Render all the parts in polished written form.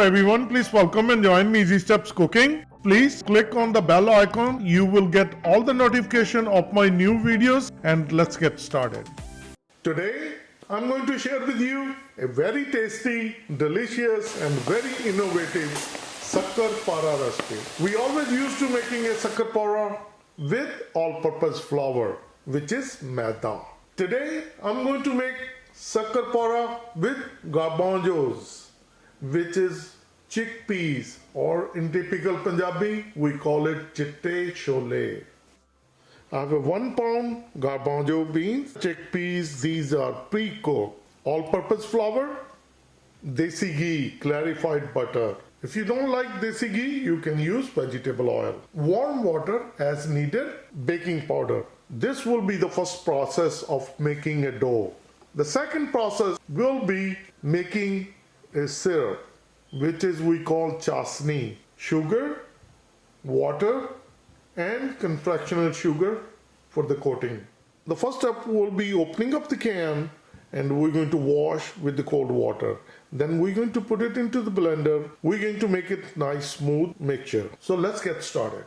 everyone, please welcome and join me Easy Steps Cooking. Please click on the bell icon. You will get all the notification of my new videos, and let's get started. Today I'm going to share with you a very tasty, delicious and very innovative Shakarpara recipe. We always used to making a Shakarpara with all-purpose flour, which is maida. Today I'm going to make Shakarpara with garbanzos, which is chickpeas, or in typical Punjabi we call it chitte chole. I have a 1 pound garbanzo beans, chickpeas. These are pre-cooked, all-purpose flour, desi ghee, clarified butter. If you don't like desi ghee, you can use vegetable oil. Warm water as needed, baking powder. This will be the first process of making a dough. The second process will be making a syrup, which is we call Chasni. Sugar, water and confectioner sugar for the coating. The first step will be opening up the can, and we're going to wash with the cold water. Then we're going to put it into the blender. We're going to make it nice smooth mixture. So let's get started.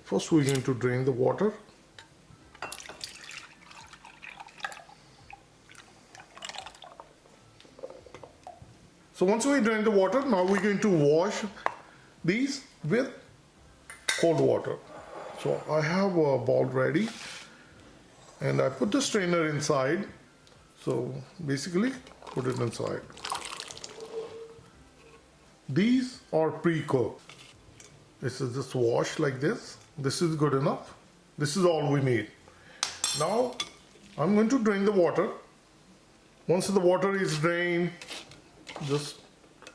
First we're going to drain the water. So once we drain the water, now we're going to wash these with cold water. So I have a bowl ready and I put the strainer inside. So basically put it inside. These are pre-cooked. This is just washed like this. This is good enough. This is all we need. Now I'm going to drain the water. Once the water is drained, just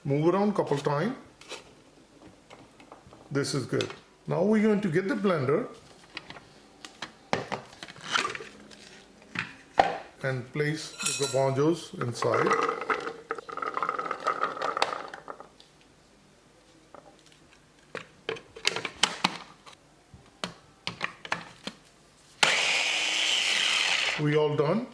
move around a couple times. This is good. Now we're going to get the blender and place the garbanzos inside. We all done?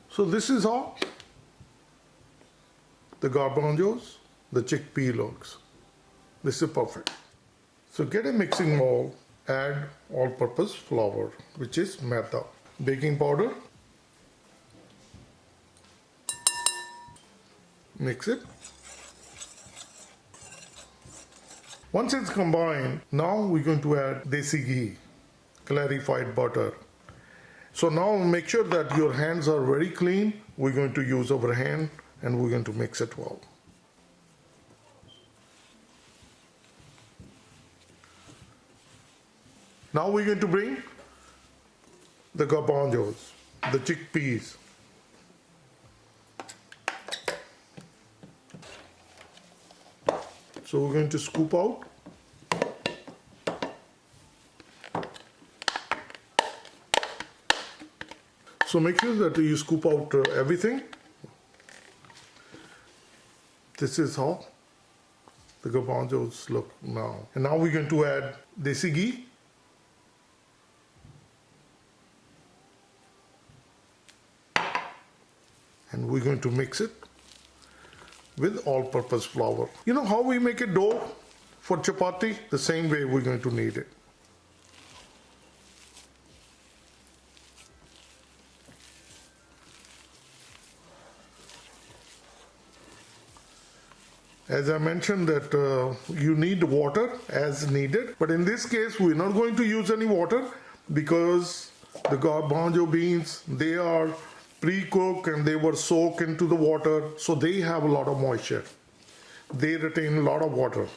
So this is how the garbanzos, the chickpea looks. This is perfect. So get a mixing bowl, add all-purpose flour, which is maida, baking powder, mix it. Once it's combined, now we're going to add desi ghee, clarified butter. So now make sure that your hands are very clean. We're going to use our hand and we're going to mix it well. Now we're going to bring the garbanzos, the chickpeas. So we're going to scoop out. So make sure that you scoop out everything. This is how the garbanzos look now. And now we're going to add desi ghee. And we're going to mix it with all-purpose flour. You know how we make a dough for chapati? The same way we're going to knead it. As I mentioned that you need water as needed, but in this case we're not going to use any water because the garbanzo beans, they are pre-cooked and they were soaked into the water, so they have a lot of moisture. They retain a lot of water.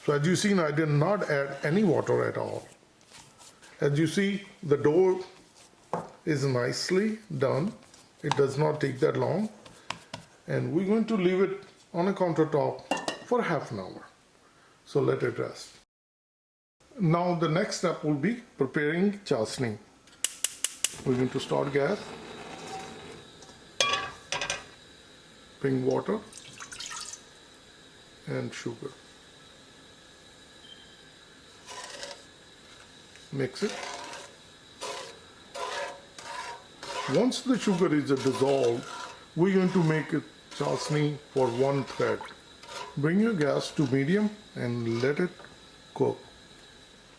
So as you see, I did not add any water at all. As you see, the dough is nicely done. It does not take that long. And we're going to leave it on a countertop for half an hour. So let it rest. Now the next step will be preparing chasni. We're going to start gas, bring water and sugar. Mix it. Once the sugar is dissolved, we're going to make a chasni for one thread. Bring your gas to medium and let it cook.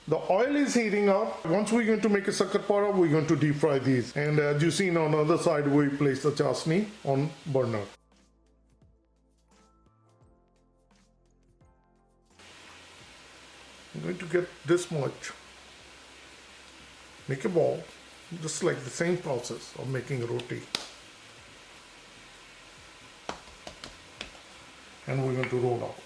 The oil is heating up. Once we're going to make a shakarpara, we're going to deep fry these. And as you seen on the other side, we place the chasni on burner. I'm going to get this much. Make a ball, just like the same process of making a roti. And we're going to roll out.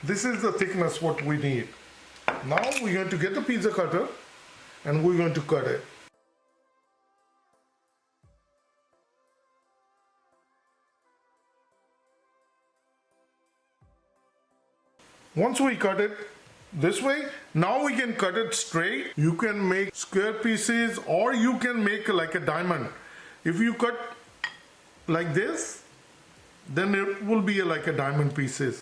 This is the thickness what we need. Now we're going to get the pizza cutter and we're going to cut it. Once we cut it this way, now we can cut it straight. You can make square pieces or you can make like a diamond. If you cut like this, then it will be like a diamond pieces.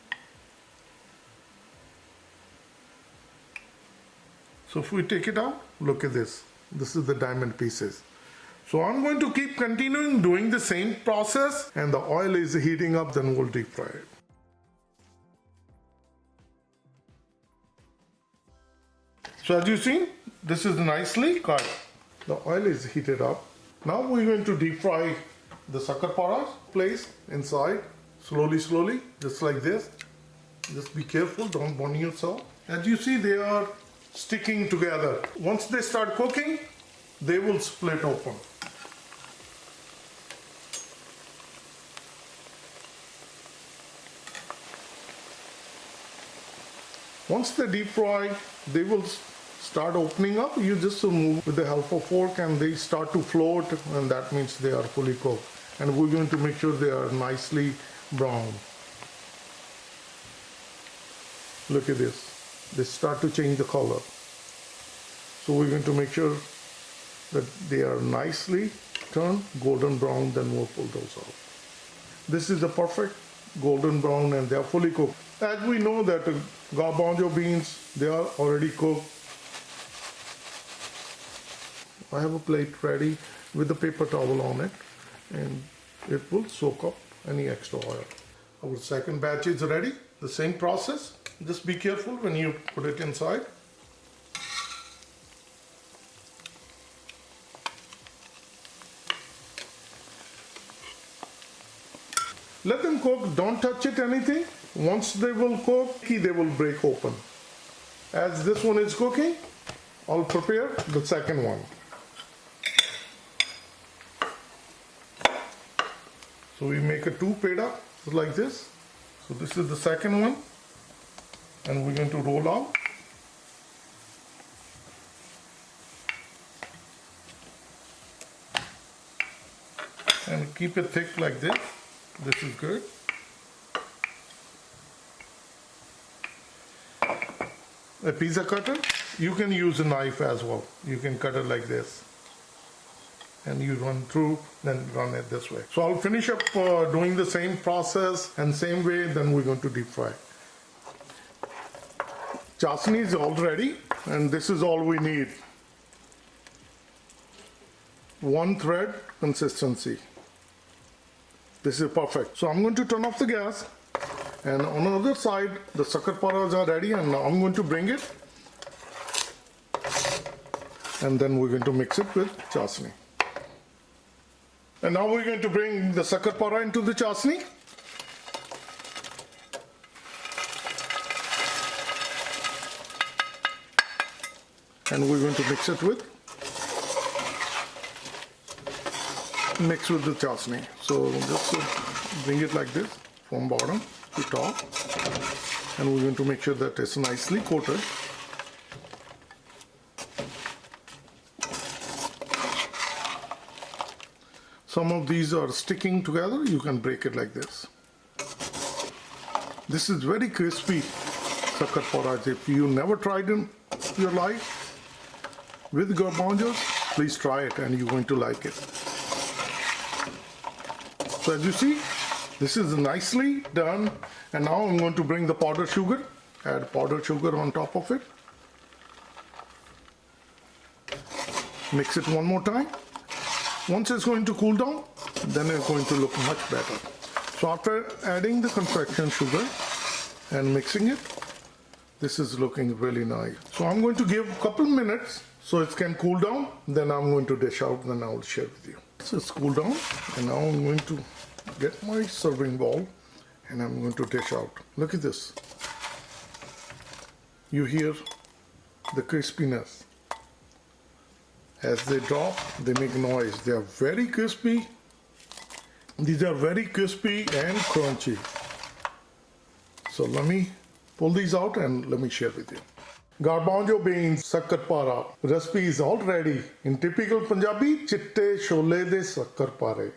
So if we take it out, look at this. This is the diamond pieces. So I'm going to keep continuing doing the same process, and the oil is heating up, then we'll deep fry it. So as you see, this is nicely cut. The oil is heated up. Now we're going to deep fry the shakarparas. Place inside, slowly, just like this. Just be careful, don't burn yourself. As you see, they are sticking together. Once they start cooking, they will split open. Once they deep fry, they will start opening up. You just move with the help of fork and they start to float, and that means they are fully cooked. And we're going to make sure they are nicely brown. Look at this. They start to change the color. So we're going to make sure that they are nicely turned golden brown, then we'll pull those out. This is the perfect golden brown and they are fully cooked. As we know that garbanzo beans, they are already cooked. I have a plate ready with the paper towel on it, and it will soak up any extra oil. Our second batch is ready. The same process. Just be careful when you put it inside. Let them cook, don't touch it anything. Once they will cook, they will break open. As this one is cooking, I'll prepare the second one. So we make a two peda like this. So this is the second one, and we're going to roll out. And keep it thick like this. This is good. A pizza cutter, you can use a knife as well. You can cut it like this. And you run through, then run it this way. So I'll finish up doing the same process and same way, then we're going to deep fry. Chasni is all ready, and this is all we need. One thread consistency. This is perfect. So I'm going to turn off the gas, and on the other side the shakarparas are ready, and now I'm going to bring it, and then we're going to mix it with chasni. And now we're going to bring the shakarpara into the chasni. And we're going to mix it with the chasni. So just bring it like this from bottom to top, and we're going to make sure that it's nicely coated. some of these are sticking together, you can break it like this. This is very crispy Shakarpara. If you never tried in your life with garbanzos, please try it and you're going to like it. So as you see, this is nicely done, and now I'm going to bring the powdered sugar, add powdered sugar on top of it. Mix it one more time. Once it's going to cool down, then it's going to look much better. So after adding the confection sugar and mixing it, this is looking really nice. So I'm going to give a couple minutes so it can cool down. Then I'm going to dish out, then I'll share with you. So it's cooled down, and now I'm going to get my serving bowl and I'm going to dish out. Look at this. You hear the crispiness. As they drop, they make noise. They are very crispy. These are very crispy and crunchy. So let me pull these out and let me share with you. Garbanzo beans Shakarpara recipe is all ready. In typical Punjabi, chitte chole de Shakarpare.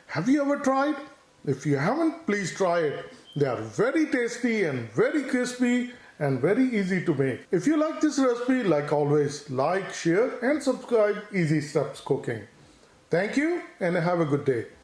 Have you ever tried? If you haven't, please try it. They are very tasty and very crispy and very easy to make. If you like this recipe, like always, like, share and subscribe Easy Steps Cooking. Thank you and have a good day.